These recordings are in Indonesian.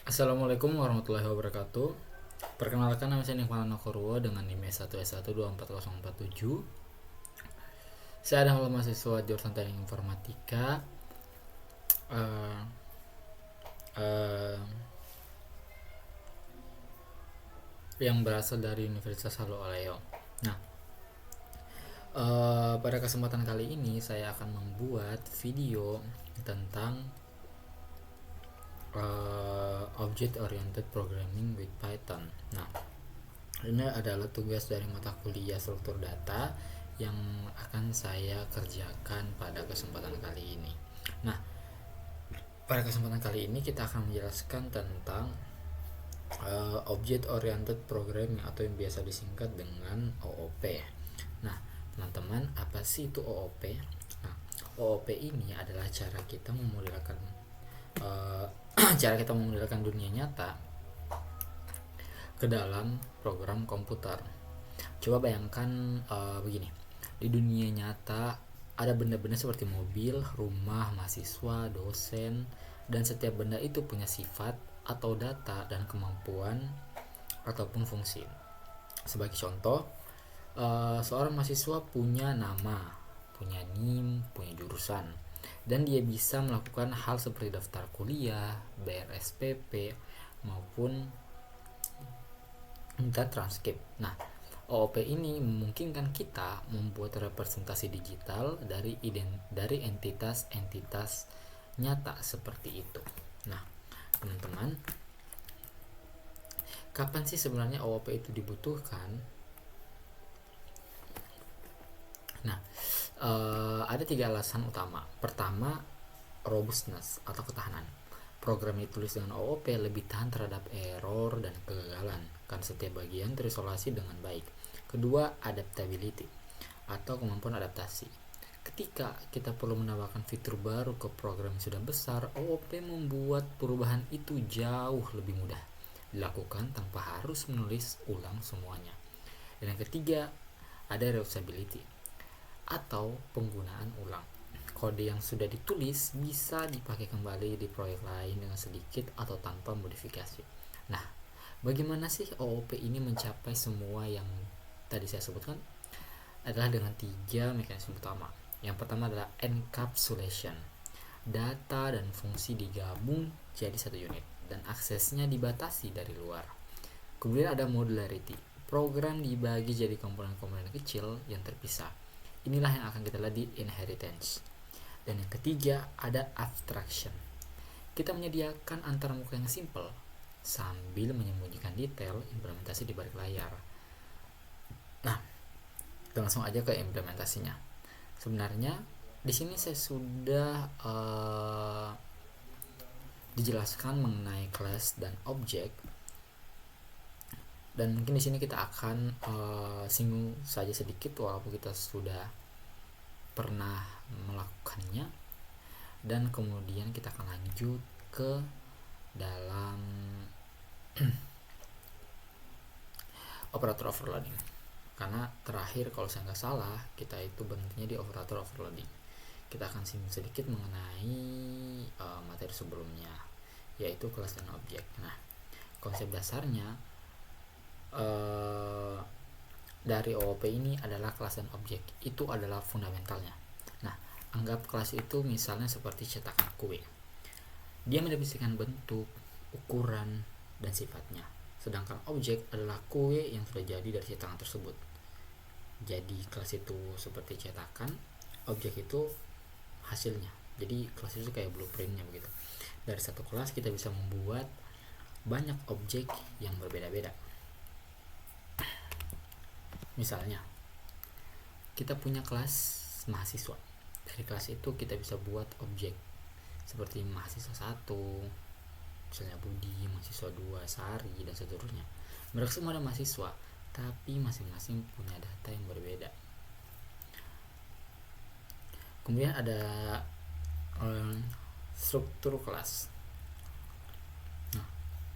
Assalamualaikum warahmatullahi wabarakatuh. Perkenalkan, nama saya Nikmalan Nokorwo dengan NIM S1S1244047. Saya adalah mahasiswa jurusan Teknik Informatika eh, eh, yang berasal dari Universitas Haloleo. Nah, pada kesempatan kali ini saya akan membuat video tentang Object Oriented Programming with Python. Nah, ini adalah tugas dari mata kuliah struktur data yang akan saya kerjakan pada kesempatan kali ini. Nah, pada kesempatan kali ini kita akan menjelaskan tentang Object Oriented Programming atau yang biasa disingkat dengan OOP. Nah, teman-teman, apa sih itu OOP? Nah, OOP ini adalah cara kita memodelkan dunia nyata ke dalam program komputer. Coba bayangkan begini, di dunia nyata ada benda-benda seperti mobil, rumah, mahasiswa, dosen, dan setiap benda itu punya sifat atau data dan kemampuan ataupun fungsi. Sebagai contoh, seorang mahasiswa punya nama, punya NIM, punya jurusan, dan dia bisa melakukan hal seperti daftar kuliah, bayar SPP, maupun minta transkrip. Nah, OOP ini memungkinkan kita membuat representasi digital dari entitas-entitas nyata seperti itu. Nah, teman-teman, kapan sih sebenarnya OOP itu dibutuhkan? Nah, ada 3 alasan utama. Pertama, robustness atau ketahanan. Program yang ditulis dengan OOP lebih tahan terhadap error dan kegagalan karena setiap bagian terisolasi dengan baik. Kedua, adaptability atau kemampuan adaptasi. Ketika kita perlu menambahkan fitur baru ke program yang sudah besar, OOP membuat perubahan itu jauh lebih mudah dilakukan tanpa harus menulis ulang semuanya. Dan yang ketiga, ada reusability atau penggunaan ulang. Kode yang sudah ditulis bisa dipakai kembali di proyek lain dengan sedikit atau tanpa modifikasi. Nah, bagaimana sih OOP ini mencapai semua yang tadi saya sebutkan? Adalah dengan 3 mekanisme utama. Yang pertama adalah encapsulation. Data dan fungsi digabung jadi satu unit dan aksesnya dibatasi dari luar. Kemudian ada modularity. Program dibagi jadi komponen-komponen kecil yang terpisah. Inilah yang akan kita lihat di inheritance. Dan yang ketiga ada abstraction. Kita menyediakan antar muka yang simple sambil menyembunyikan detail implementasi di balik layar. Nah, kita langsung aja ke implementasinya. Sebenarnya di sini saya sudah dijelaskan mengenai class dan object, dan mungkin di sini kita akan singgung saja sedikit walaupun kita sudah pernah melakukannya, dan kemudian kita akan lanjut ke dalam operator overloading, karena terakhir kalau saya nggak salah kita itu berhentinya di operator overloading. Kita akan singgung sedikit mengenai materi sebelumnya, yaitu kelas dan objek. Nah, konsep dasarnya dari OOP ini adalah kelas dan objek. Itu adalah fundamentalnya. Nah, anggap kelas itu misalnya seperti cetakan kue. Dia mendeskripsikan bentuk, ukuran, dan sifatnya. Sedangkan objek adalah kue yang sudah jadi dari cetakan tersebut. Jadi kelas itu seperti cetakan, objek itu hasilnya. Jadi kelas itu kayak blueprintnya begitu. Dari satu kelas kita bisa membuat banyak objek yang berbeda-beda. Misalnya, kita punya kelas mahasiswa. Dari kelas itu kita bisa buat objek seperti mahasiswa 1, misalnya Budi, mahasiswa 2, Sari, dan seterusnya. Mereka semua ada mahasiswa, tapi masing-masing punya data yang berbeda. Kemudian ada struktur kelas. Nah,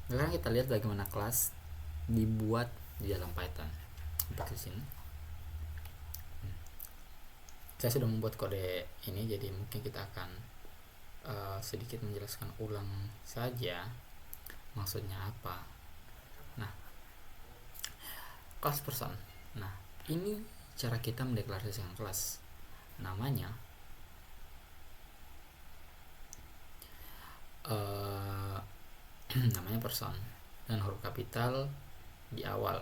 sekarang kita lihat bagaimana kelas dibuat di dalam Python. Seperti sini. Saya sudah membuat kode ini, jadi mungkin kita akan sedikit menjelaskan ulang saja. Maksudnya apa? Nah, class person. Nah, ini cara kita mendeklarasikan kelas. Namanya namanya person dan huruf kapital di awal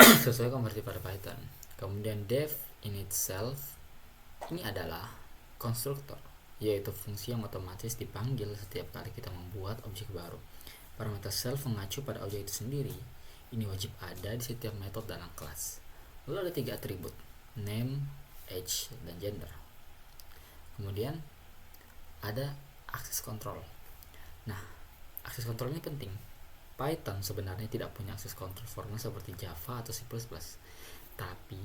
sesuai konversi pada Python. Kemudian def in itself ini adalah konstruktor, yaitu fungsi yang otomatis dipanggil setiap kali kita membuat objek baru. Parameter self mengacu pada objek itu sendiri. Ini wajib ada di setiap metode dalam kelas. Lalu ada 3 atribut, name, age, dan gender. Kemudian ada access control. Nah, access control ini penting. Python sebenarnya tidak punya access control formal seperti Java atau C++. Tapi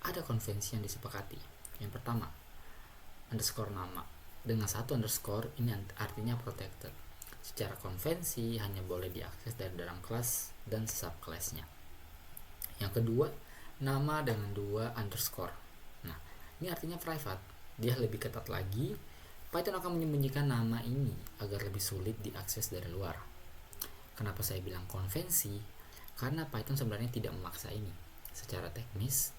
ada konvensi yang disepakati. Yang pertama, underscore nama. Dengan 1 underscore ini artinya protected. Secara konvensi hanya boleh diakses dari dalam kelas dan subclassnya. Yang kedua, nama dengan 2 underscore. Nah, ini artinya private. Dia lebih ketat lagi. Python akan menyembunyikan nama ini agar lebih sulit diakses dari luar. Kenapa saya bilang konvensi? Karena Python sebenarnya tidak memaksa ini. Secara teknis,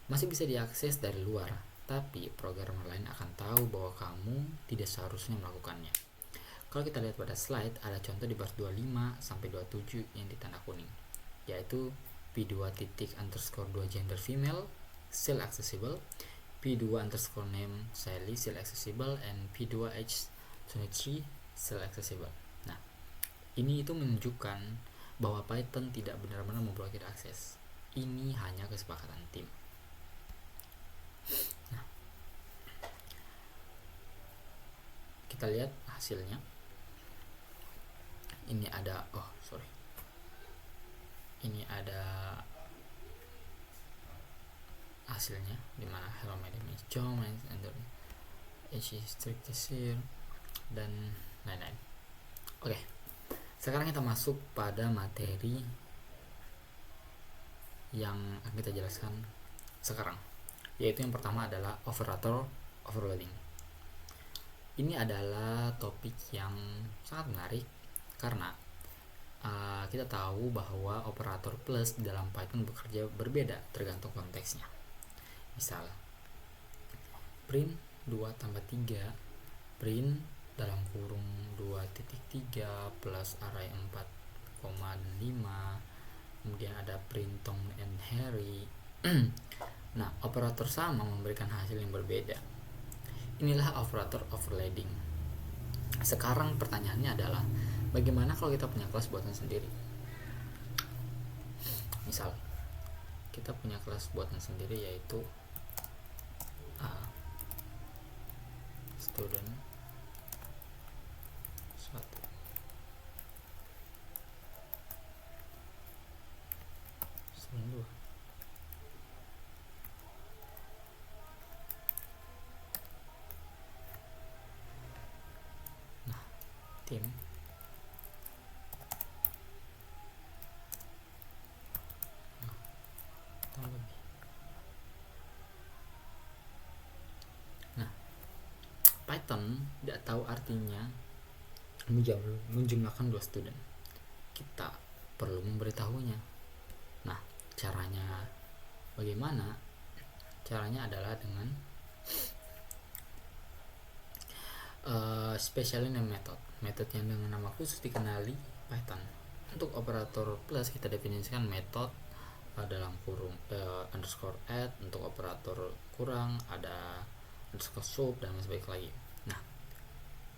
masih bisa diakses dari luar, tapi programmer lain akan tahu bahwa kamu tidak seharusnya melakukannya. Kalau kita lihat pada slide, ada contoh di baris 25 sampai 27 yang ditanda kuning, yaitu p2 gender female, still accessible, p2 name Sally, still accessible, and p2 age 23, still accessible. Nah, ini itu menunjukkan bahwa Python tidak benar-benar memblokir akses. Ini hanya kesepakatan tim. Nah, kita lihat hasilnya. Ini ada ini ada hasilnya dimana hello my name is John and the age is 36 dan lain-lain. Oke, sekarang kita masuk pada materi yang akan kita jelaskan sekarang, yaitu yang pertama adalah operator overloading. Ini adalah topik yang sangat menarik karena kita tahu bahwa operator plus di dalam Python bekerja berbeda tergantung konteksnya. Misal print 2 tambah 3, print dalam kurung 2.3 plus array 4,5, kemudian ada print Tom and Harry. Nah, operator sama memberikan hasil yang berbeda. Inilah operator overloading. Sekarang pertanyaannya adalah, bagaimana kalau kita punya kelas buatan sendiri? Misal kita punya kelas buatan sendiri yaitu student 1 student 2. Nah, tim Python tidak tahu artinya menjumlahkan 2 student. Kita perlu memberitahunya. Nah, caranya bagaimana? Caranya adalah dengan special name method yang dengan nama khusus dikenali Python. Untuk operator plus kita definisikan metode dalam kurung underscore add. Untuk operator kurang ada underscore sub dan sebagainya lagi. Nah,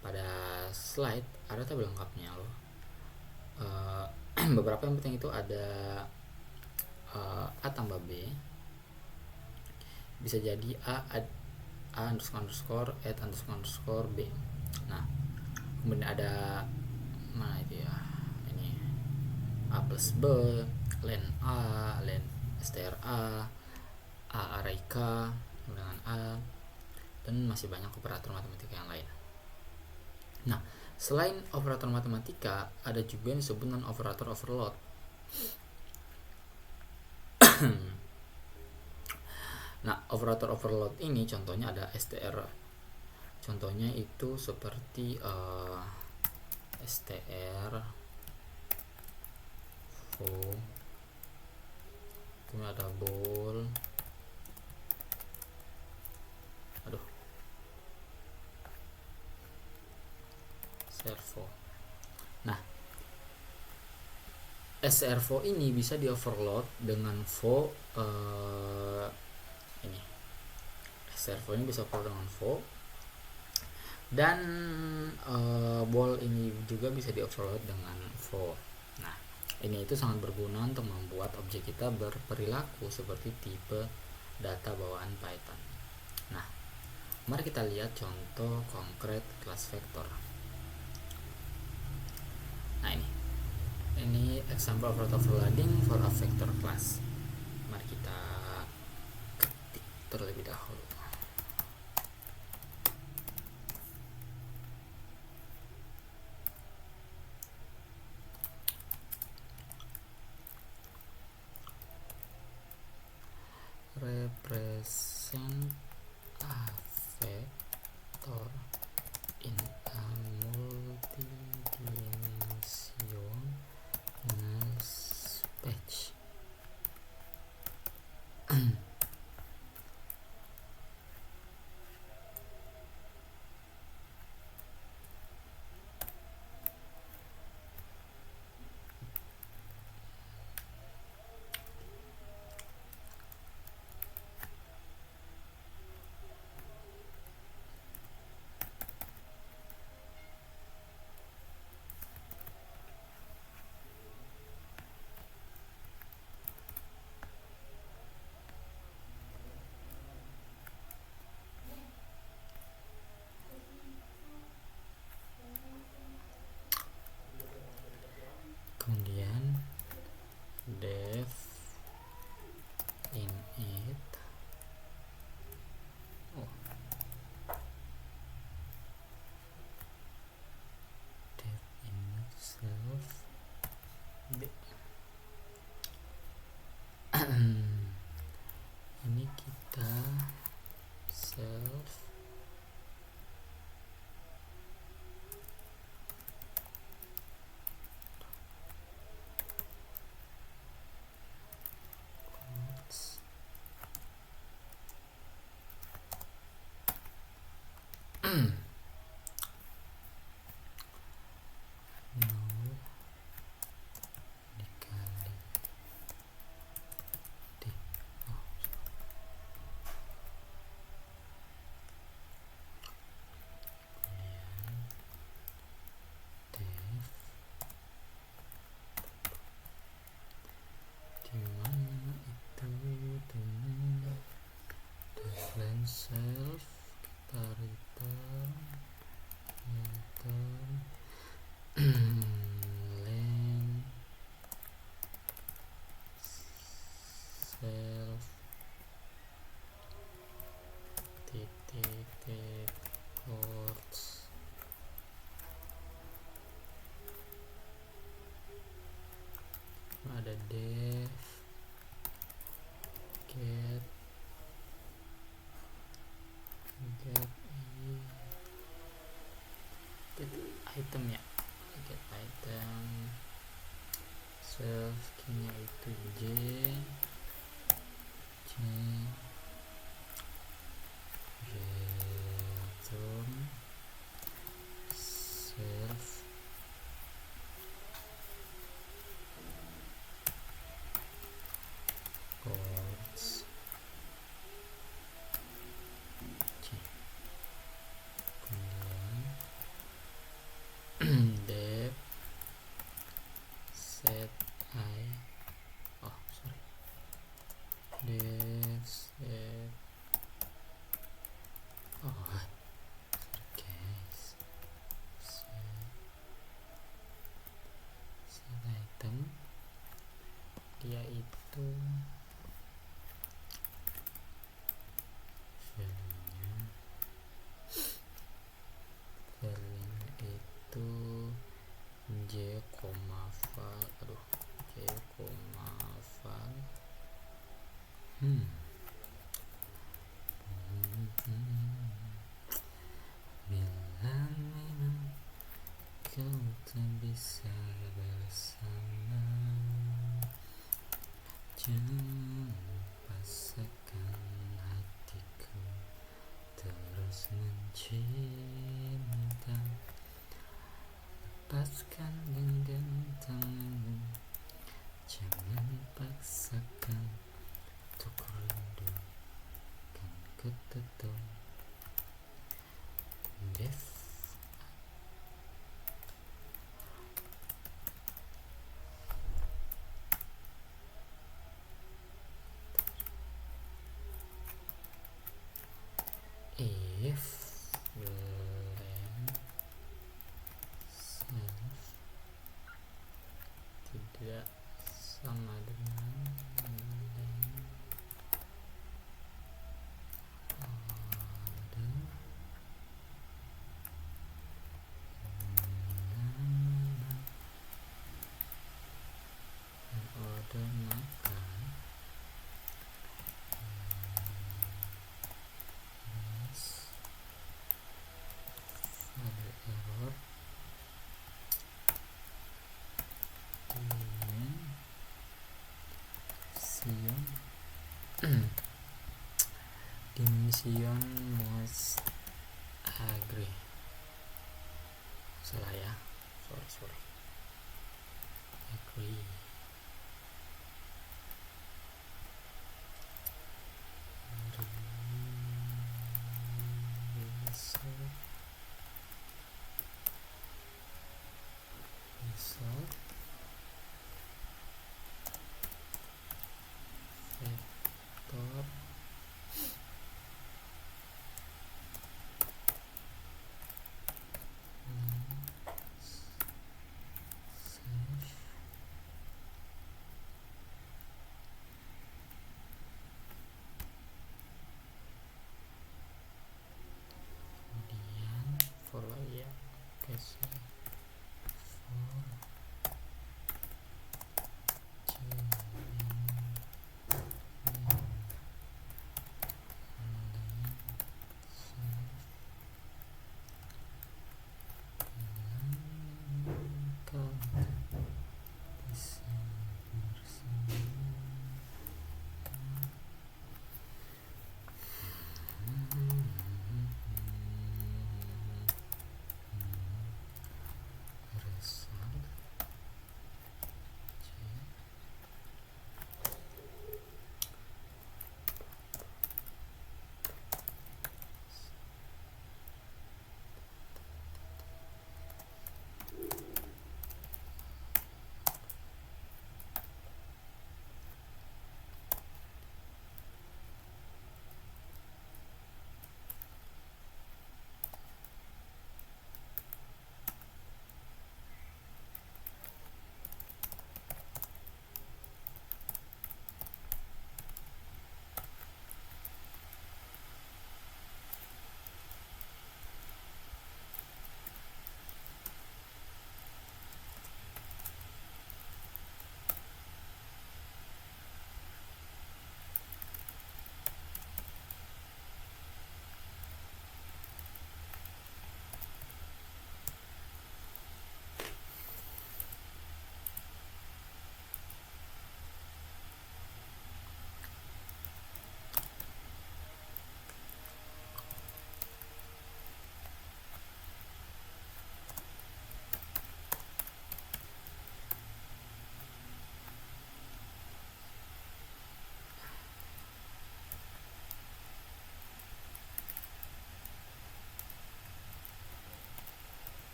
pada slide ada tabel lengkapnya loh. Beberapa yang penting itu ada A tambah B, bisa jadi A underscore add underscore B. Nah, kemudian ada mana itu ya, ini A plus B, len A, len str A array K dengan A, dan masih banyak operator matematika yang lain. Nah, selain operator matematika, ada juga yang disebut dengan operator overload. Nah, operator overload ini contohnya ada str. Contohnya itu seperti str vo, kemudian ada bool, servo. Nah, servo ini bisa di overload dengan vo ini. Servo ini bisa overload dengan vo, dan bool ini juga bisa di overload dengan vo. Nah, ini itu sangat berguna untuk membuat objek kita berperilaku seperti tipe data bawaan Python. Nah, mari kita lihat contoh konkret kelas vektor. Nah, ini example of overloading for a vector class. Mari kita ketik terlebih dahulu. Represent a vector in a multidimensional space. Kemudian def in it, def in itself, ini kita self self, kita return len self titik quotes ada def get item ya, get item, self key-nya itu return self quotes def set def set set item, dia itu value-nya itu j, val, j, val, kau tak bisa bersama, jangan paksakan hatiku terus mencinta. Lepaskan genggam tanganmu, jangan paksakan untuk rindu, kan ku tutup. Death. If land self tidak sama dengan land order, maka yes, ada error dimension must agree. Salah ya, sorry agree. Result vector save kemudian for ya, oke save for kau bisa bersama.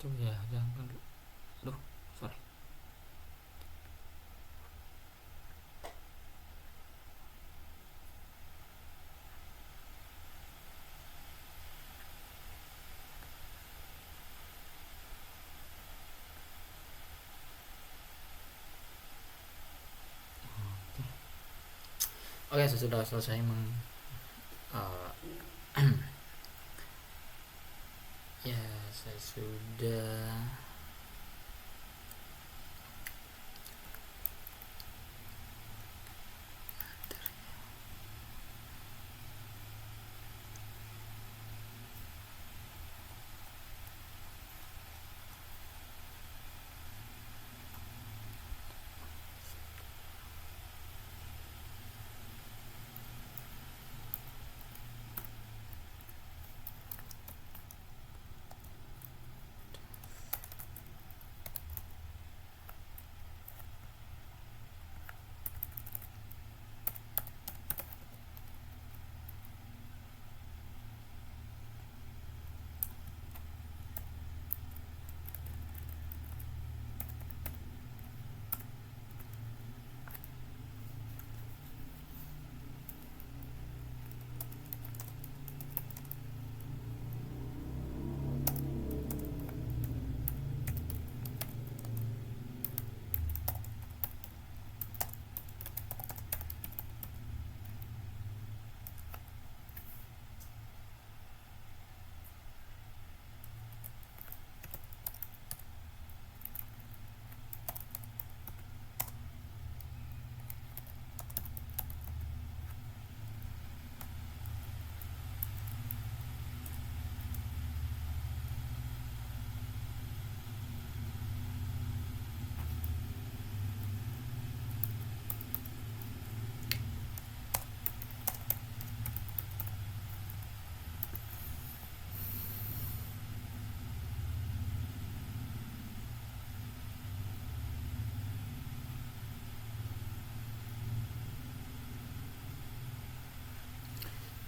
Tuh ya, jangan dulu. Aduh, sorry. Oke, saya sudah selesai uh, ya, saya sudah.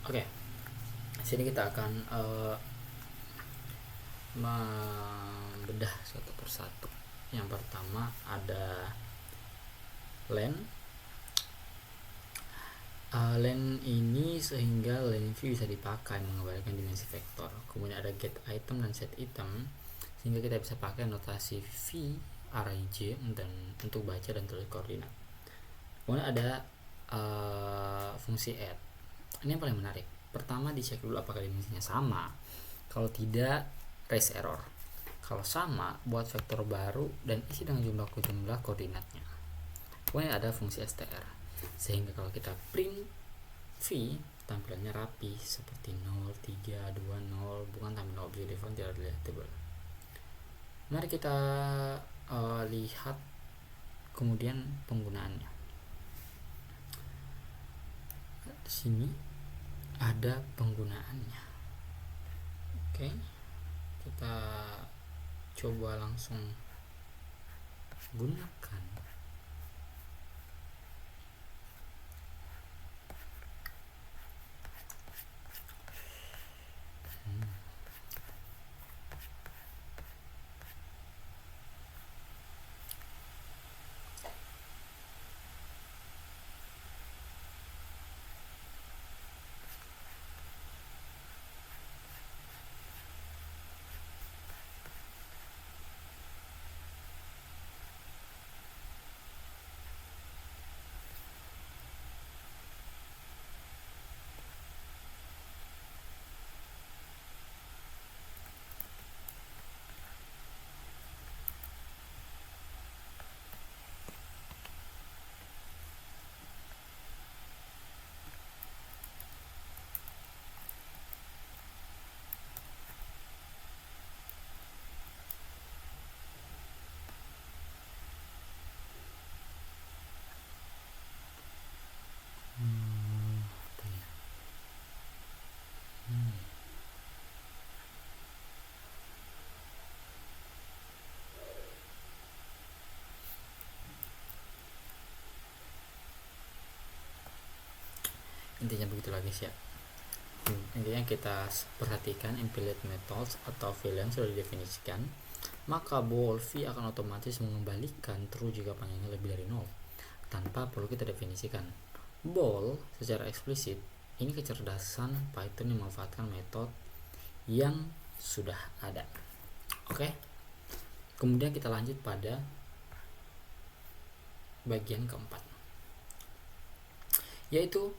Oke, sini kita akan membedah satu persatu. Yang pertama ada len. Len ini sehingga len view bisa dipakai menggambarkan dimensi vektor. Kemudian ada get item dan set item sehingga kita bisa pakai notasi v, rij dan untuk baca dan tulis koordinat. Kemudian ada fungsi add. Ini yang paling menarik. Pertama dicek dulu apakah dimensinya sama. Kalau tidak, raise error. Kalau sama, buat vektor baru dan isi dengan jumlah koordinatnya. Kemudian ada fungsi str. Sehingga kalau kita print v, tampilannya rapi seperti 0, 3, 2, 0, bukan tampil objek default tidak relatable. Mari kita lihat kemudian penggunaannya. Di sini ada penggunaannya. Oke, kita coba langsung gunakan. Intinya begitu lagi ya. Intinya kita perhatikan implicit methods atau VLAN sudah didefinisikan. maka bool v akan otomatis mengembalikan true jika panjangnya lebih dari 0 tanpa perlu kita definisikan. Bool secara eksplisit ini kecerdasan Python yang memanfaatkan metode yang sudah ada. Oke. Kemudian kita lanjut pada bagian keempat, yaitu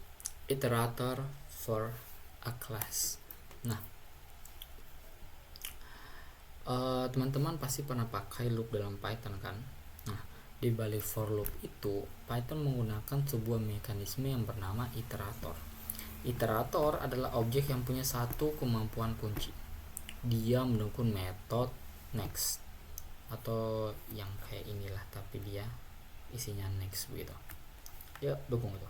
iterator for a class. Nah, teman-teman pasti pernah pakai loop dalam Python kan? Nah, di balik for loop itu, Python menggunakan sebuah mekanisme yang bernama iterator. Iterator adalah objek yang punya satu kemampuan kunci. Dia mendukung metode next atau yang kayak inilah, tapi dia isinya next begitu. Ya, dukung itu.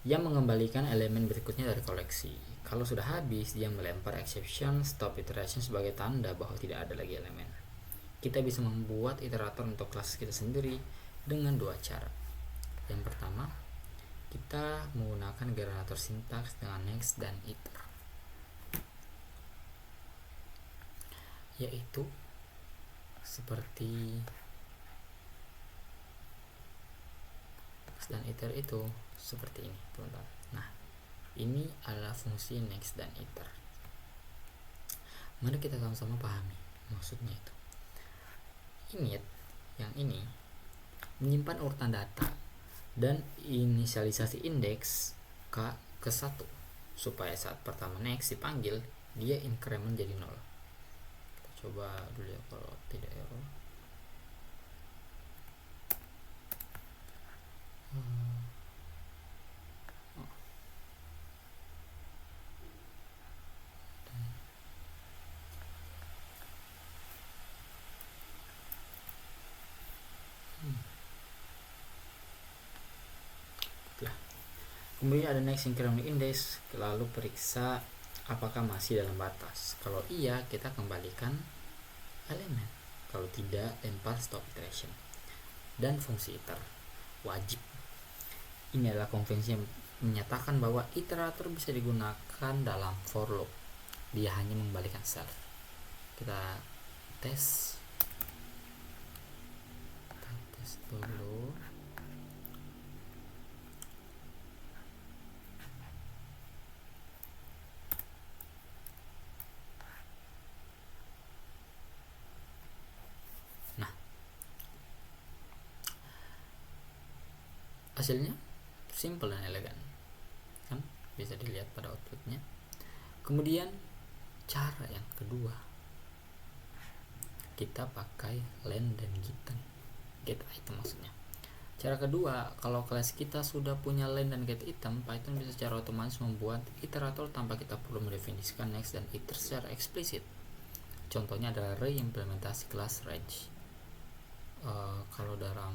Yang mengembalikan elemen berikutnya dari koleksi. Kalau sudah habis, dia melempar exception stop iteration sebagai tanda bahwa tidak ada lagi elemen. Kita bisa membuat iterator untuk kelas kita sendiri dengan dua cara. Yang pertama, kita menggunakan generator sintaks dengan next dan iter, yaitu seperti next dan iter itu seperti ini, teman-teman. Nah, ini adalah fungsi next dan iter. Mari kita sama-sama pahami maksudnya itu. Init yang ini menyimpan urutan data dan inisialisasi indeks ke 1 supaya saat pertama next dipanggil dia increment jadi 0. Kita coba dulu ya kalau tidak error. Kemudian ada next increment index, lalu periksa apakah masih dalam batas. Kalau iya, kita kembalikan elemen. Kalau tidak, lempar stop iteration. Dan fungsi iter wajib. Ini adalah konvensi yang menyatakan bahwa iterator bisa digunakan dalam for loop. Dia hanya mengembalikan self. Kita tes dulu. Hasilnya simple dan elegan kan, bisa dilihat pada outputnya. Kemudian cara yang kedua, kita pakai len dan get item maksudnya. Cara kedua, kalau kelas kita sudah punya len dan get item, Python bisa secara otomatis membuat iterator tanpa kita perlu mendefinisikan next dan iter secara eksplisit. Contohnya adalah reimplementasi kelas range. Kalau dalam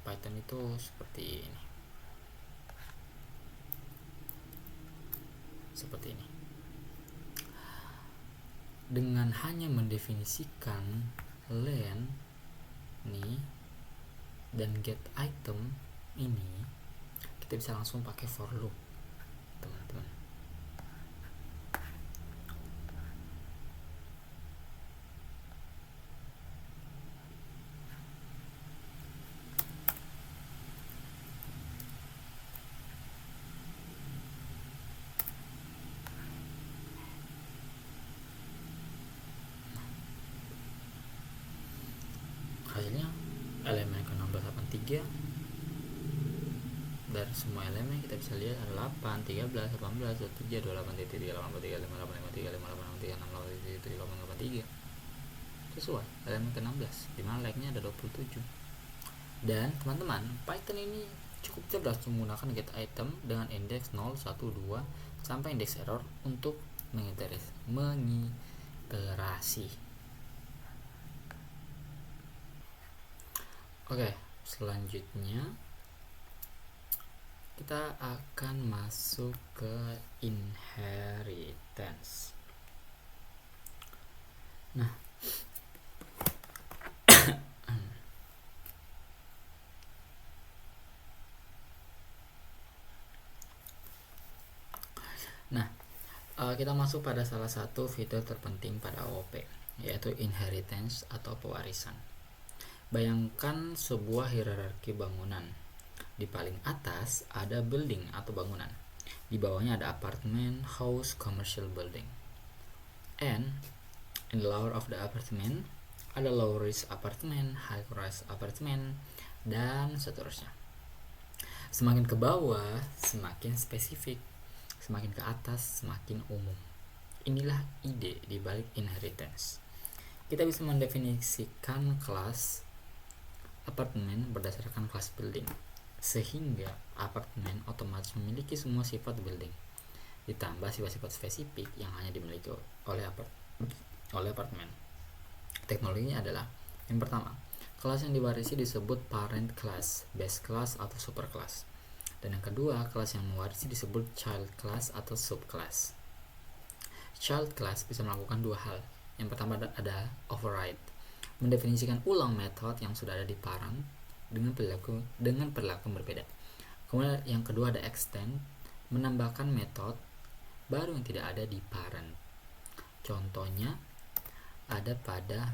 Python itu seperti ini. Seperti ini. Dengan hanya mendefinisikan len nih dan get item ini, kita bisa langsung pakai for loop, teman-teman. Hasilnya elemen ke-1683 dari semua elemen kita bisa lihat ada 8, 13, 18, 23, 28, 38, 38, 58, 53, 58, 53, 58, 63 sesuai elemen ke-16, dimana like-nya ada 27. Dan teman-teman, Python ini cukup cerdas menggunakan get item dengan indeks 0, 1, 2 sampai indeks error untuk mengiterasi. Oke, selanjutnya kita akan masuk ke inheritance. Nah, kita masuk pada salah satu fitur terpenting pada OOP, yaitu inheritance atau pewarisan. Bayangkan sebuah hierarki bangunan. Di paling atas ada building atau bangunan. Di bawahnya ada apartemen, house, commercial building. And in the lower of the apartment ada low rise apartment, high rise apartment, dan seterusnya. Semakin ke bawah semakin spesifik, semakin ke atas semakin umum. Inilah ide di balik inheritance. Kita bisa mendefinisikan kelas apartemen berdasarkan kelas building, sehingga apartemen otomatis memiliki semua sifat building, ditambah sifat-sifat spesifik yang hanya dimiliki oleh apartemen. Teknologinya adalah yang pertama, kelas yang diwarisi disebut parent class, base class atau super class. Dan yang kedua, kelas yang mewarisi disebut child class atau subclass. Child class bisa melakukan dua hal. Yang pertama ada override, mendefinisikan ulang metode yang sudah ada di parent dengan perilaku berbeda. Kemudian yang kedua ada extend, menambahkan metode baru yang tidak ada di parent. Contohnya ada pada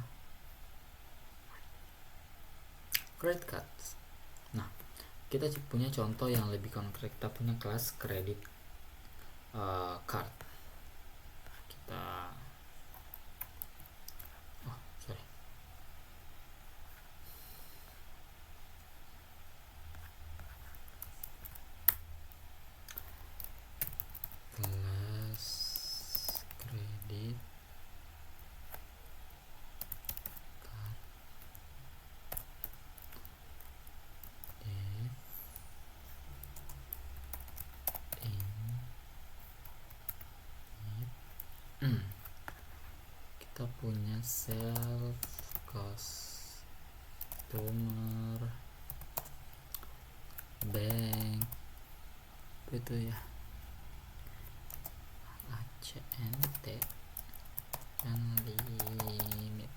credit card. Nah, kita punya contoh yang lebih konkret. Kita punya kelas credit card. Kelas kredit card kita punya self customer bank itu ya, ACNT dan limit.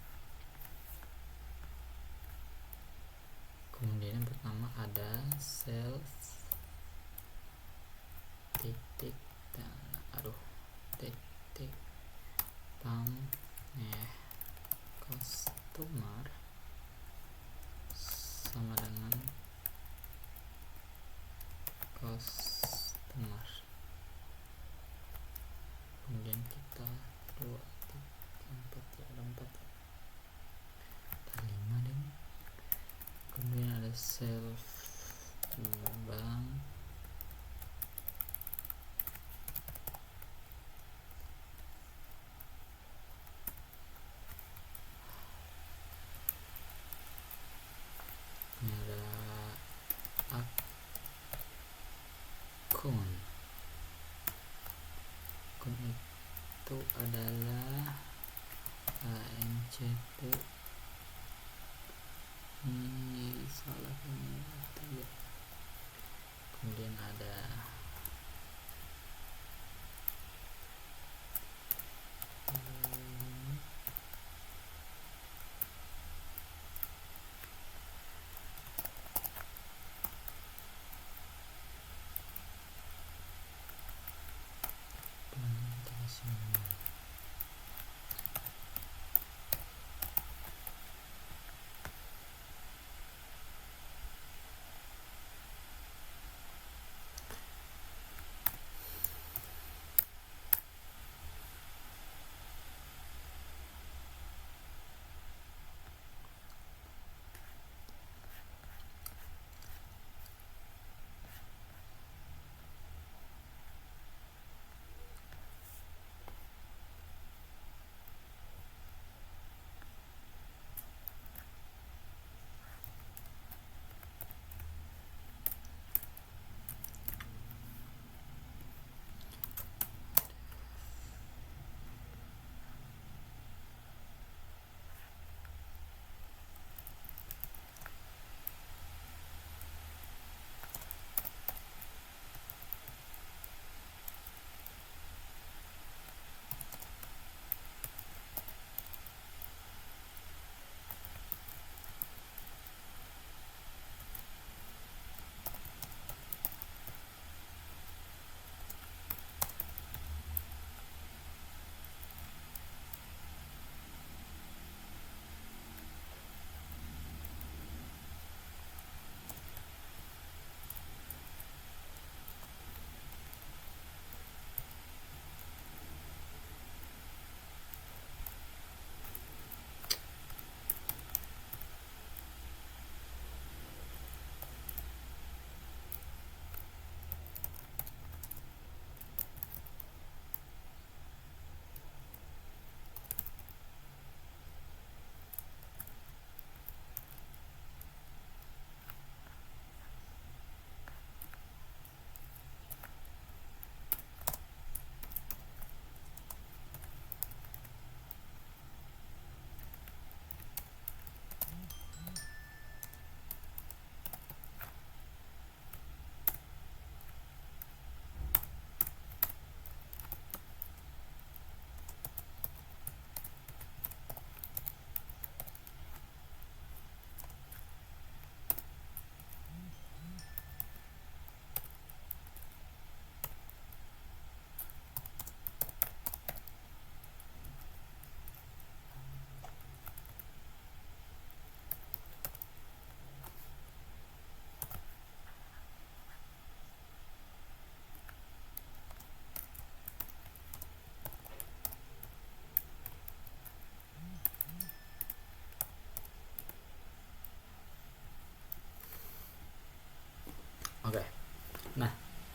Kemudian yang pertama ada self titik dan titik customer sama dengan customer. Kemudian kita 2, 3, 4 ya, ada 4 ada 5 deh. Kemudian ada self bank, ini ada akun itu adalah ANCT. Ini salah itu ya. Kemudian ada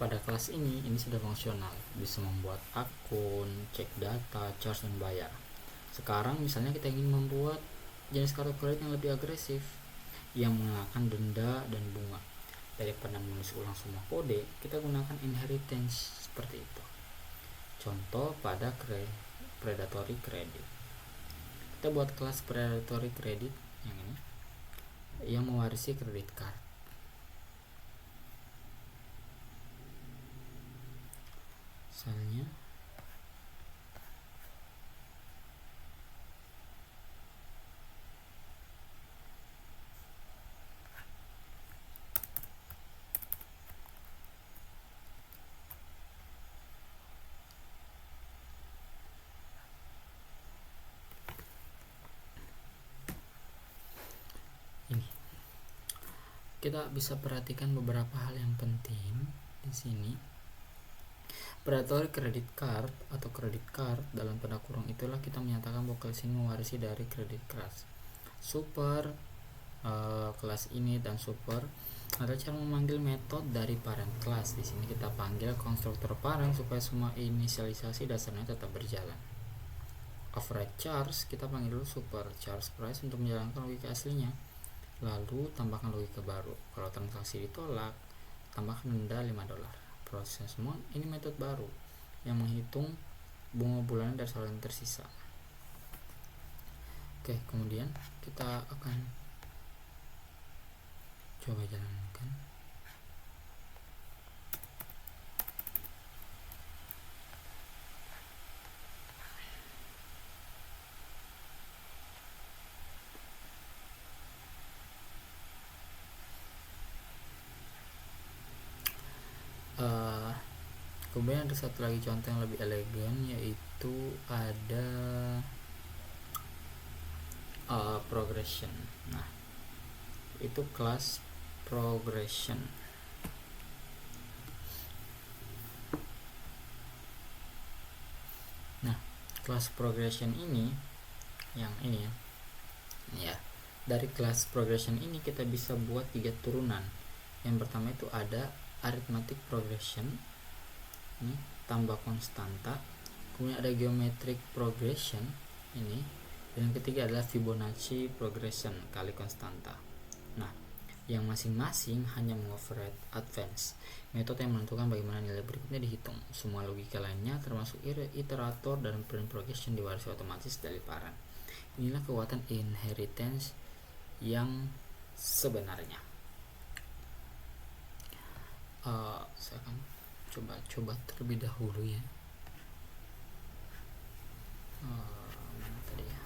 pada kelas ini sudah fungsional, bisa membuat akun, cek data, charge dan bayar. Sekarang misalnya kita ingin membuat jenis kartu kredit yang lebih agresif, yang mengenakan denda dan bunga. Daripada menulis ulang semua kode, kita gunakan inheritance seperti itu. Contoh pada predatory credit. Kita buat kelas predatory credit yang ini, yang mewarisi credit card. Misalnya ini, kita bisa perhatikan beberapa hal yang penting di sini. Predatory credit card atau credit card dalam tanda kurung itulah kita menyatakan bahwa kelas ini mewarisi dari credit card. Super, kelas ini dan super ada cara memanggil metode dari parent class. Di sini kita panggil konstruktor parent supaya semua inisialisasi dasarnya tetap berjalan. Override charge kita panggil dulu super charge price untuk menjalankan logika aslinya, lalu tambahkan logika baru. Kalau transaksi ditolak, tambahkan denda $5. Proses mode ini metode baru yang menghitung bunga bulanan dari saldo yang tersisa. Oke, kemudian kita akan coba jalankan. Kemudian ada satu lagi contoh yang lebih elegan, yaitu ada progression. Nah, itu kelas progression. Nah, kelas progression ini yang ini ya, dari kelas progression ini kita bisa buat 3 turunan. Yang pertama itu ada arithmetic progression, ini tambah konstanta. Kemudian ada geometric progression ini, dan yang ketiga adalah Fibonacci progression kali konstanta. Nah, yang masing-masing hanya mengoverride advance, metode yang menentukan bagaimana nilai berikutnya dihitung. Semua logika lainnya termasuk iterator dan parent progression diwarisi otomatis dari parent. Inilah kekuatan inheritance yang sebenarnya. Saya akan coba terlebih dahulu ya. Mana tadi ya?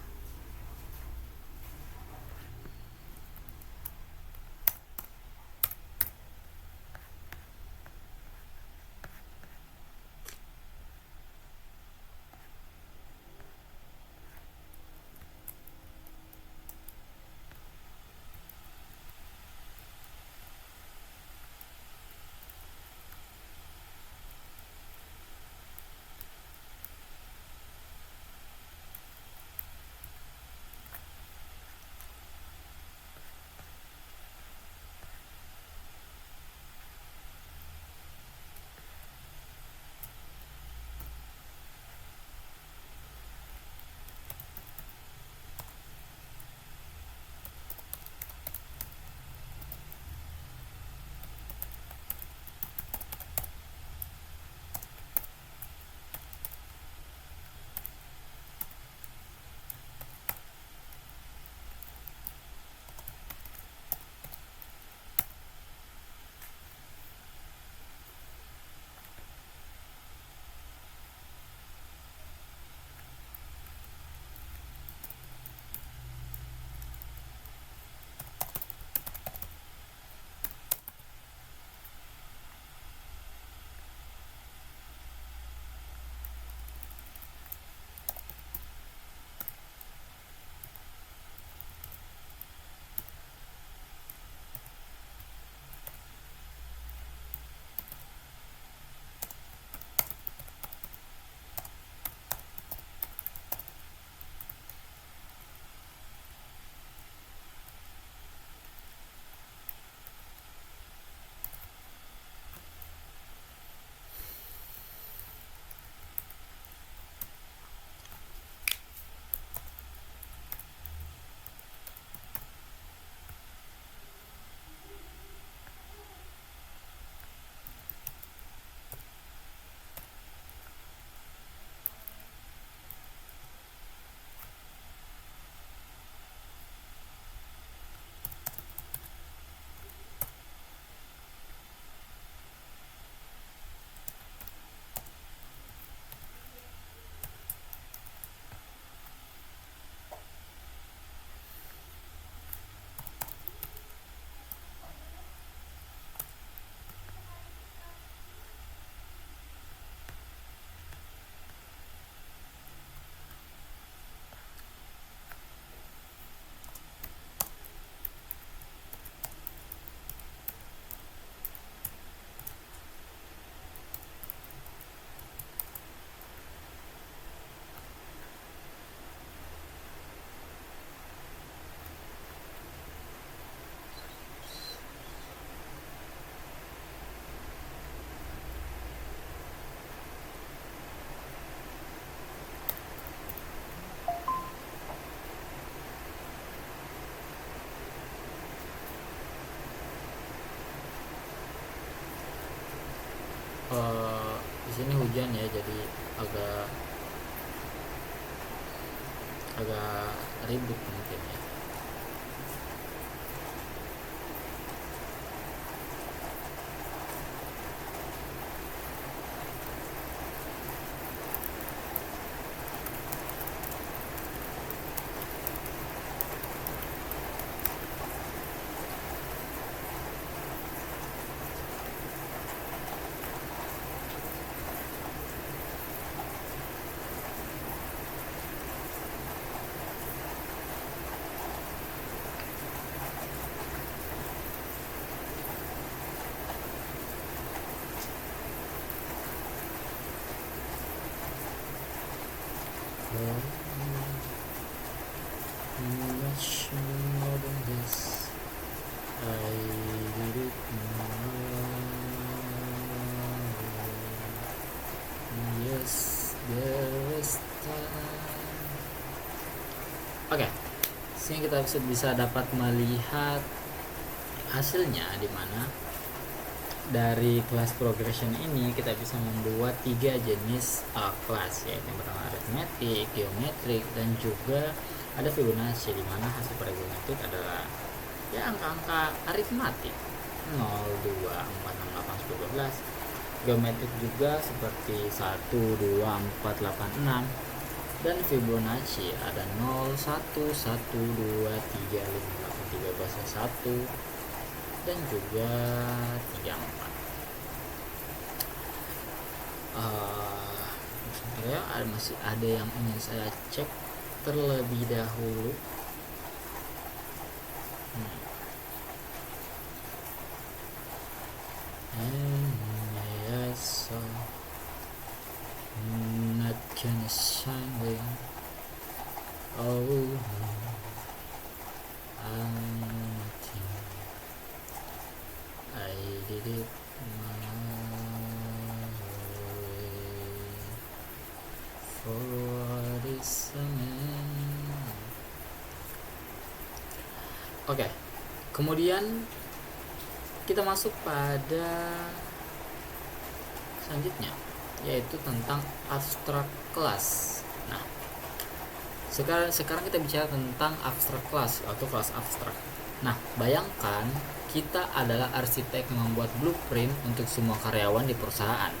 agak agak ribut mungkin ya. Much more than this, I did it now. Yes, there is time. Oke, sini kita bisa dapat melihat hasilnya, di mana dari kelas progression ini kita bisa membuat 3 jenis kelas, yaitu yang pertama arithmetic, geometrik, dan juga ada Fibonacci, di mana hasil pada geometrik adalah ya angka-angka aritmatik 0, 2, 4, 6, 8, 10, 12. Geometrik juga seperti 1, 2, 4, 8, 6. Dan Fibonacci ada 0, 1, 1, 2, 3, 5, 8, 13, 1, dan juga 3, 4. Ya, masih ada yang ingin saya cek terlebih dahulu. Yes, not gonna shine with oh I'm nothing. I did it my way for this man. Oke, kemudian kita masuk pada selanjutnya, yaitu tentang abstrak kelas. Nah, sekarang kita bicara tentang abstrak kelas atau kelas abstrak. Nah, bayangkan kita adalah arsitek yang membuat blueprint untuk semua karyawan di perusahaan.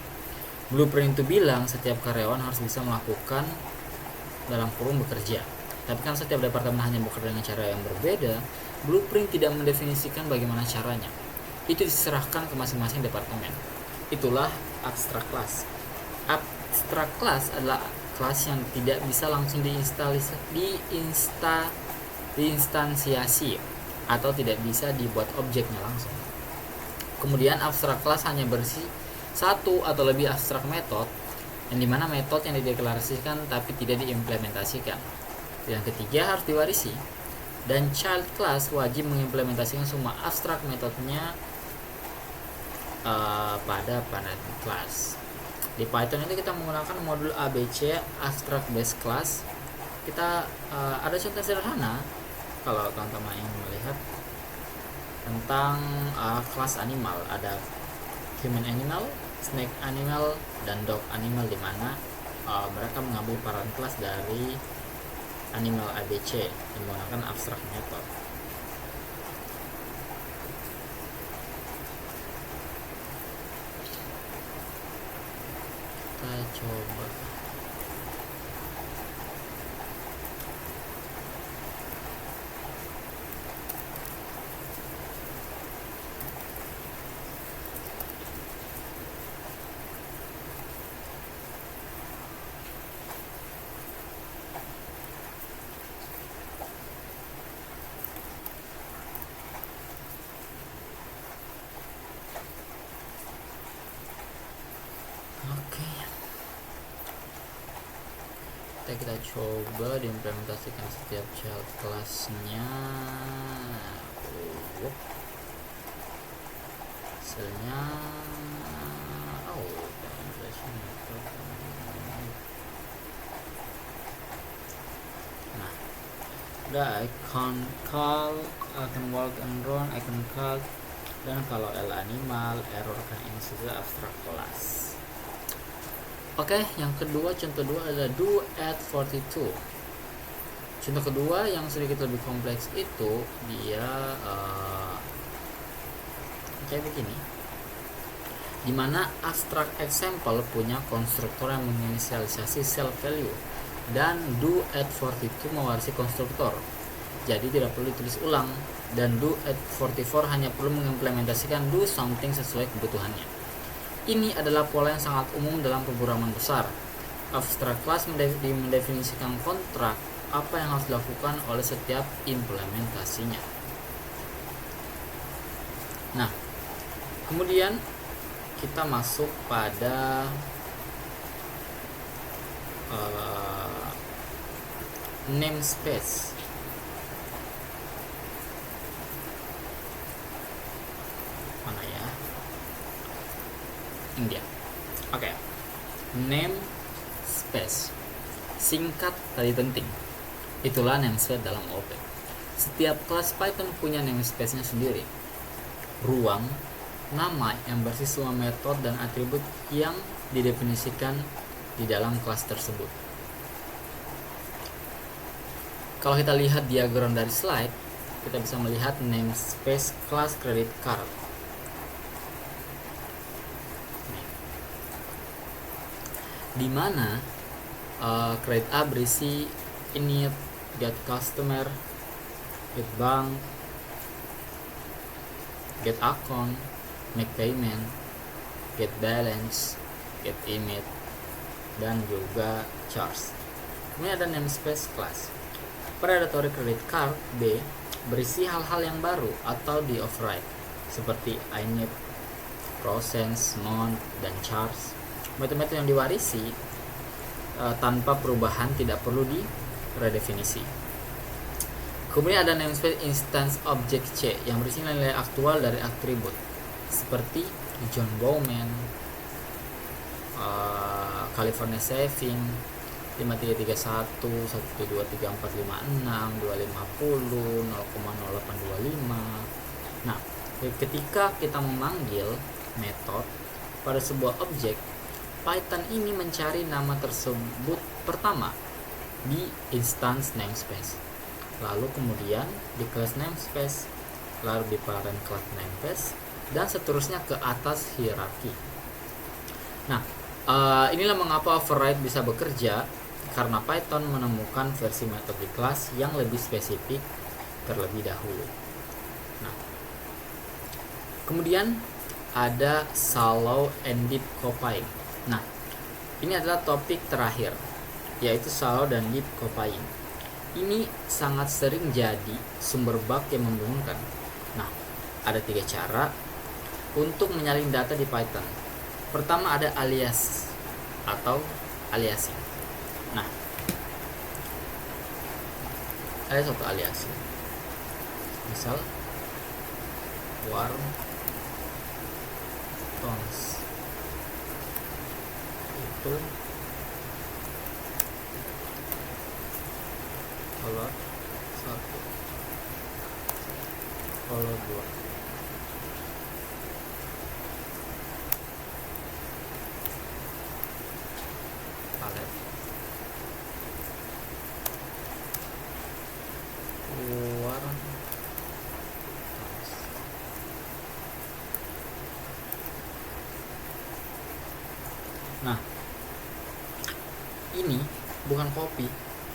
Blueprint itu bilang setiap karyawan harus bisa melakukan dalam kurung bekerja. Tapi kan setiap departemen hanya bekerja dengan cara yang berbeda. Blueprint tidak mendefinisikan bagaimana caranya. Itu diserahkan ke masing-masing departemen. Itulah abstrak kelas. Abstrak kelas adalah kelas yang tidak bisa langsung diinstansiasi atau tidak bisa dibuat objeknya langsung. Kemudian abstrak kelas hanya berisi satu atau lebih abstrak metode, yang dimana metode yang dideklarasikan tapi tidak diimplementasikan. Yang ketiga harus diwarisi. Dan child class wajib mengimplementasikan semua abstrak metodenya pada parental class. Di Python itu kita menggunakan modul ABC abstract base class. Kita ada contoh sederhana kalau teman-teman ingin melihat tentang kelas animal. Ada human animal, snake animal, dan dog animal, di mana mereka mengambil peran kelas dari animal ABC yang menggunakan abstract method. Kita coba kita coba diimplementasikan setiap child kelasnya. Hasilnya nah, ada icon call, icon walk and run, icon call, dan kalau L animal, error kan ini sudah abstrak kelas. Oke, yang kedua, contoh dua adalah do at 42. Contoh kedua yang sedikit lebih kompleks itu dia kayak begini, dimana abstract example punya konstruktor yang menginisialisasi self value dan do at 42 mewarisi konstruktor, jadi tidak perlu ditulis ulang, dan do at 44 hanya perlu mengimplementasikan do something sesuai kebutuhannya. Ini adalah pola yang sangat umum dalam pemrograman besar. Abstract class mendefinisikan kontrak apa yang harus dilakukan oleh setiap implementasinya. Nah, kemudian kita masuk pada namespace. Mana ya? Ini dia. Oke. Namespace. Singkat tapi penting. Itulah namespace dalam OOP. Setiap kelas Python punya namespace-nya sendiri. Ruang, nama yang berisi semua metode dan atribut yang didefinisikan di dalam kelas tersebut. Kalau kita lihat diagram dari slide, kita bisa melihat namespace kelas credit card. Di mana credit A berisi init, get customer, get bank, get account, make payment, get balance, get image, dan juga charge. Kemudian ada namespace class. Predatory credit card B berisi hal-hal yang baru atau di override seperti init, process, non, dan charge. Metode-metode yang diwarisi tanpa perubahan tidak perlu diredefinisi. Kemudian ada namespace instance object C yang berisi nilai aktual dari atribut seperti John Bowman, California Saving, 5331, 123456, 250, 0,0825. Nah, ketika kita memanggil metode pada sebuah objek, Python ini mencari nama tersebut pertama di instance namespace, lalu kemudian di class namespace, lalu di parent class namespace, dan seterusnya ke atas hierarki. Nah, inilah mengapa override bisa bekerja, karena Python menemukan versi metode di kelas yang lebih spesifik terlebih dahulu. Nah, kemudian ada shallow and deep copying. Nah, ini adalah topik terakhir, yaitu shallow dan deep copying. Ini sangat sering jadi sumber bug yang membingungkan. Nah, ada 3 cara untuk menyalin data di Python. Pertama ada alias atau aliasing. Nah, ada satu aliasing. Misal warm tones itu color 1, color 2. Palet warm tones. Nah, ini bukan copy,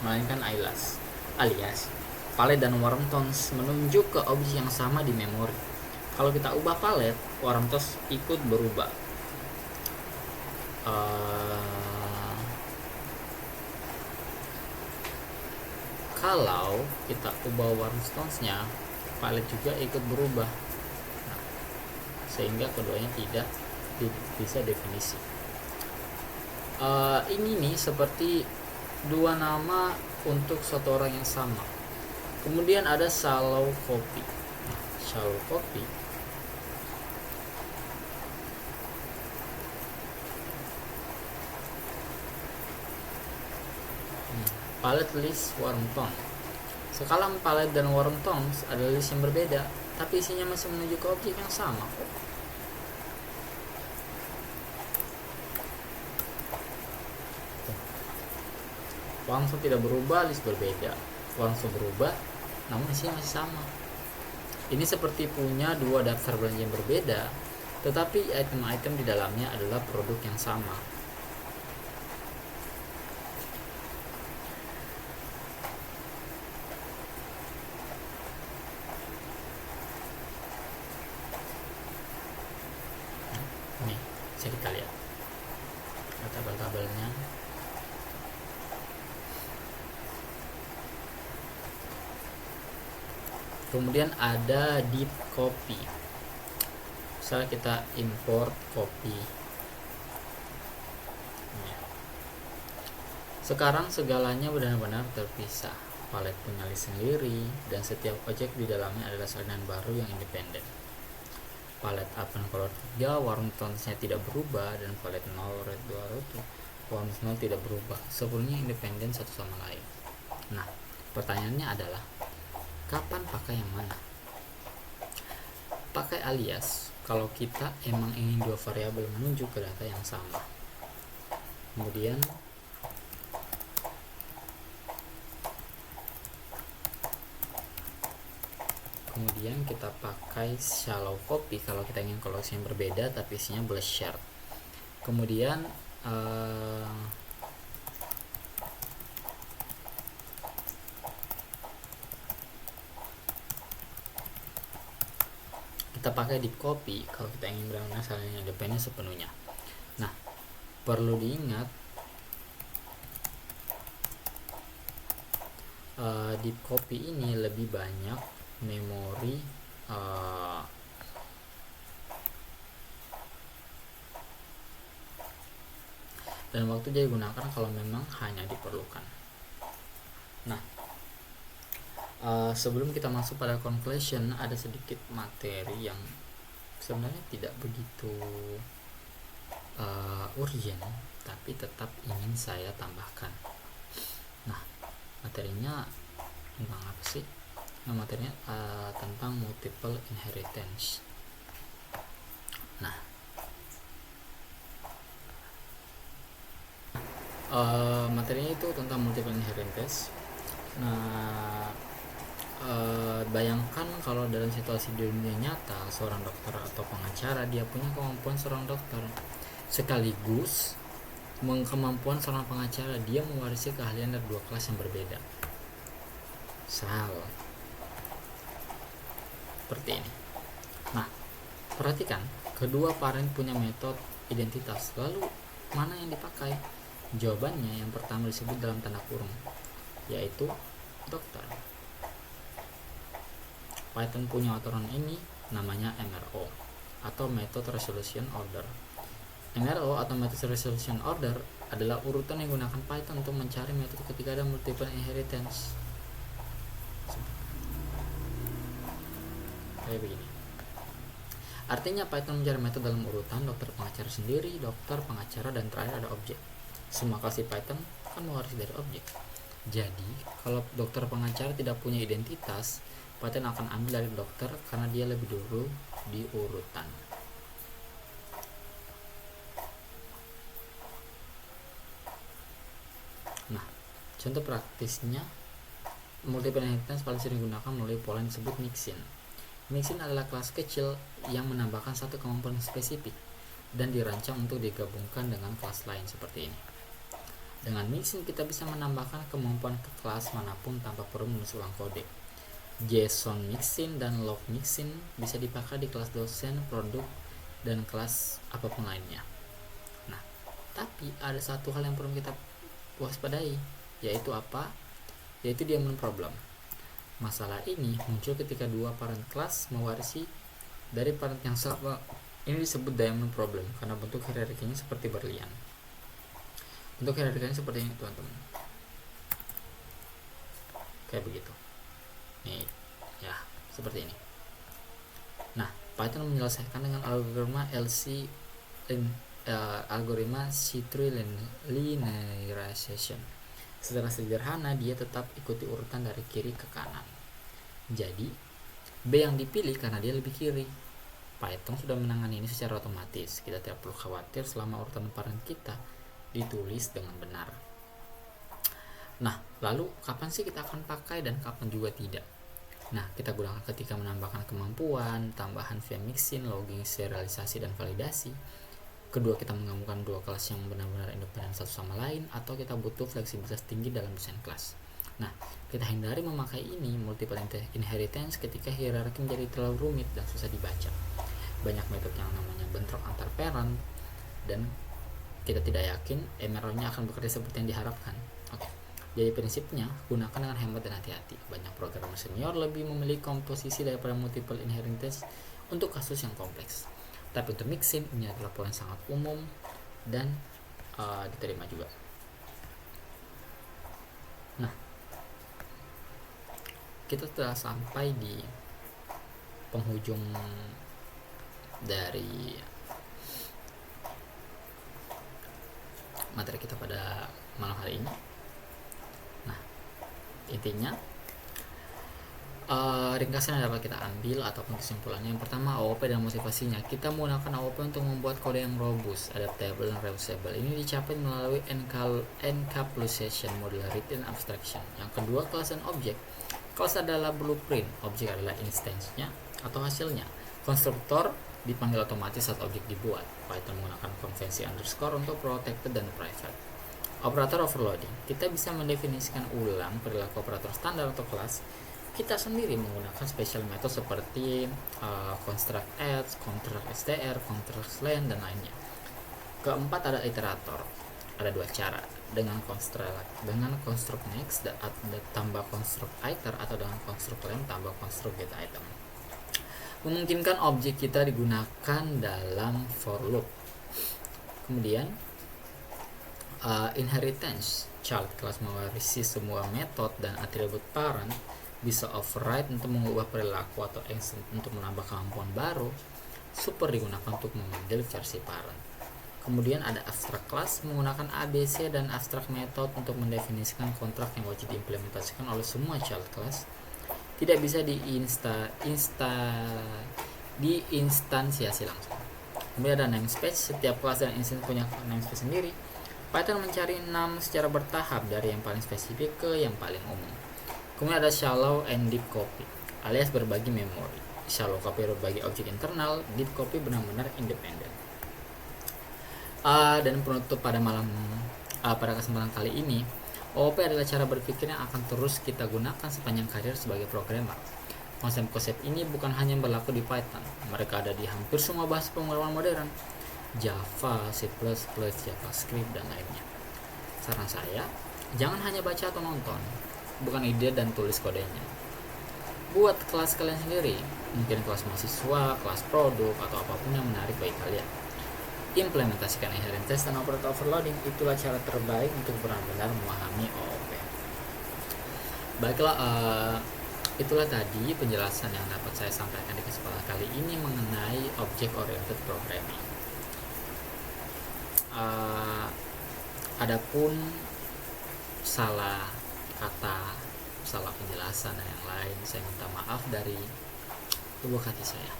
melainkan alias. Palet dan warm tones menunjuk ke objek yang sama di memori. Kalau kita ubah palet, warm tones ikut berubah. Kalau kita ubah warm tones-nya, palet juga ikut berubah. Nah, sehingga keduanya tidak bisa definisi. Ini nih seperti 2 nama untuk satu orang yang sama. Kemudian ada shallow copy. Nah, shallow copy palet list warm tone. Sekarang palet dan warm tones adalah list yang berbeda, tapi isinya masih menuju ke objek yang sama kok. Langsung tidak berubah, list berbeda. Langsung berubah, namun isinya masih sama. Ini seperti punya dua daftar belanja yang berbeda, tetapi item-item di dalamnya adalah produk yang sama. Ini bisa kita lihat tabel-tabelnya. Kemudian ada deep copy. Misalnya kita import copy. Sekarang segalanya benar-benar terpisah. Palet punya list sendiri dan setiap objek di dalamnya adalah salinan baru yang independen. Palet Apple color 3 warna tonsnya tidak berubah dan palet 0 red 2 roto warna 0 tidak berubah. Sepenuhnya independen satu sama lain. Nah, pertanyaannya adalah kapan pakai yang mana? Pakai alias kalau kita emang ingin dua variabel menunjuk ke data yang sama. Kemudian kita pakai shallow copy kalau kita ingin koleksi yang berbeda tapi isinya boleh share. Kemudian kita pakai deep copy kalau kita ingin benar-benar salinan independen sepenuhnya. Nah, perlu diingat deep copy ini lebih banyak memori dan waktu dia digunakan kalau memang hanya diperlukan. Nah, sebelum kita masuk pada conclusion, ada sedikit materi yang sebenarnya tidak begitu urgent, tapi tetap ingin saya tambahkan. Nah, materinya tentang apa sih? Nah, materinya tentang multiple inheritance. Nah, materinya itu tentang multiple inheritance. Nah, bayangkan kalau dalam situasi di dunia nyata, seorang dokter atau pengacara dia punya kemampuan seorang dokter, sekaligus kemampuan seorang pengacara dia mewarisi keahlian dari dua kelas yang berbeda. Seperti ini. Nah, perhatikan, kedua parent punya metode identitas. Lalu mana yang dipakai? Jawabannya yang pertama disebut dalam tanda kurung, yaitu dokter. Python punya aturan ini namanya MRO atau Method Resolution Order. MRO atau Method Resolution Order adalah urutan yang digunakan Python untuk mencari metode ketika ada multiple inheritance. Kayak begini. Artinya Python mencari metode dalam urutan dokter, pengacara sendiri, dokter, pengacara, dan terakhir ada objek. Semua klase Python kan mewarisi dari objek. Jadi, kalau dokter pengacara tidak punya identitas, Python akan ambil dari dokter karena dia lebih dulu di urutan. Nah, contoh praktisnya multiple inheritance paling sering digunakan melalui pola yang disebut mixin. Mixin adalah kelas kecil yang menambahkan satu kemampuan spesifik dan dirancang untuk digabungkan dengan kelas lain seperti ini. Dengan mixin kita bisa menambahkan kemampuan ke kelas manapun tanpa perlu menulis ulang kode. JSON mixin dan log mixin bisa dipakai di kelas dosen, produk, dan kelas apapun lainnya. Nah, tapi ada satu hal yang perlu kita waspadai, yaitu apa? Yaitu diamond problem. Masalah ini muncul ketika dua parent class mewarisi dari parent yang sama. Ini disebut diamond problem karena bentuk hierarkinya seperti berlian. Bentuk hierarkinya seperti ini, teman-teman. Kayak begitu. Nih, ya, seperti ini. Nah, Python menyelesaikan dengan algoritma algoritma C-tree linearization. Secara sederhana, dia tetap ikuti urutan dari kiri ke kanan. Jadi, B yang dipilih karena dia lebih kiri. Python sudah menangani ini secara otomatis. Kita tidak perlu khawatir selama urutan parent kita ditulis dengan benar. Nah, lalu kapan sih kita akan pakai dan kapan juga tidak? Nah, kita gunakan ketika menambahkan kemampuan, tambahan via mixin, logging, serialisasi, dan validasi. Kedua, kita menggabungkan dua kelas yang benar-benar independen satu sama lain, atau kita butuh fleksibilitas tinggi dalam desain kelas. Nah, kita hindari memakai ini multiple inheritance ketika hierarki menjadi terlalu rumit dan susah dibaca. Banyak metode yang namanya bentrok antar parent, dan kita tidak yakin MRO-nya akan bekerja seperti yang diharapkan. Oke. Jadi prinsipnya, gunakan dengan hemat dan hati-hati. Banyak programmer senior lebih memilih komposisi daripada multiple inheritance untuk kasus yang kompleks. Tapi untuk mixin, ini adalah pola yang sangat umum dan diterima juga. Nah, kita telah sampai di penghujung dari materi kita pada malam hari ini. Nah, intinya ringkasan yang dapat kita ambil ataupun kesimpulannya, yang pertama, AOP dan motivasinya. Kita menggunakan AOP untuk membuat kode yang robust, adaptable, dan reusable. Ini dicapai melalui encapsulation, modularity, dan abstraction. Yang kedua, kelas dan objek. Kelas adalah blueprint, objek adalah instance-nya atau hasilnya. Konstruktor dipanggil otomatis saat objek dibuat. Python menggunakan konvensi underscore untuk protected dan private. Operator overloading, kita bisa mendefinisikan ulang perilaku operator standar atau kelas kita sendiri menggunakan special method seperti construct adds, construct str, construct len, dan lainnya. Keempat, ada iterator. Ada dua cara, dengan construct next tambah construct iter, atau dengan construct len tambah construct get item. Memungkinkan objek kita digunakan dalam for loop. Kemudian inheritance, child class mewarisi semua metode dan atribut parent, bisa override untuk mengubah perilaku atau action untuk menambah kemampuan baru. Super digunakan untuk memanggil versi parent. Kemudian ada abstract class, menggunakan ABC dan abstract method untuk mendefinisikan kontrak yang wajib diimplementasikan oleh semua child class. Tidak bisa diinstansiasi langsung. Kemudian ada namespace, setiap kelas dan instance punya namespace sendiri. Python mencari num secara bertahap dari yang paling spesifik ke yang paling umum. Kemudian ada shallow and deep copy, alias berbagi memori. Shallow copy berbagi objek internal, deep copy benar-benar independen. Dan penutup pada kesempatan kali ini, OOP adalah cara berpikir yang akan terus kita gunakan sepanjang karir sebagai programmer. Konsep-konsep ini bukan hanya berlaku di Python, mereka ada di hampir semua bahasa pemrograman modern, Java, C++, JavaScript, dan lainnya. Saran saya, jangan hanya baca atau nonton, bukan ide dan tulis kodenya. Buat kelas kalian sendiri, mungkin kelas mahasiswa, kelas produk, atau apapun yang menarik bagi kalian. Implementasikan inheritance dan operator overloading, itulah cara terbaik untuk benar-benar memahami OOP. Baiklah, itulah tadi penjelasan yang dapat saya sampaikan di kesempatan kali ini mengenai object oriented programming. Adapun salah kata, salah penjelasan dan yang lain, saya minta maaf dari lubuk hati saya.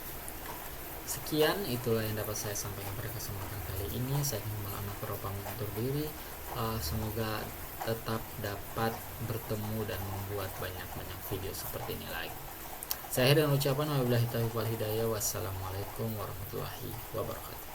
Sekian, itulah yang dapat saya sampaikan pada kesempatan kali ini. Saya ingin undur diri. Semoga tetap dapat bertemu dan membuat banyak-banyak video seperti ini lagi. Saya akhiri dengan ucapan wabillahi taufiq wal hidayah. Wassalamualaikum warahmatullahi wabarakatuh.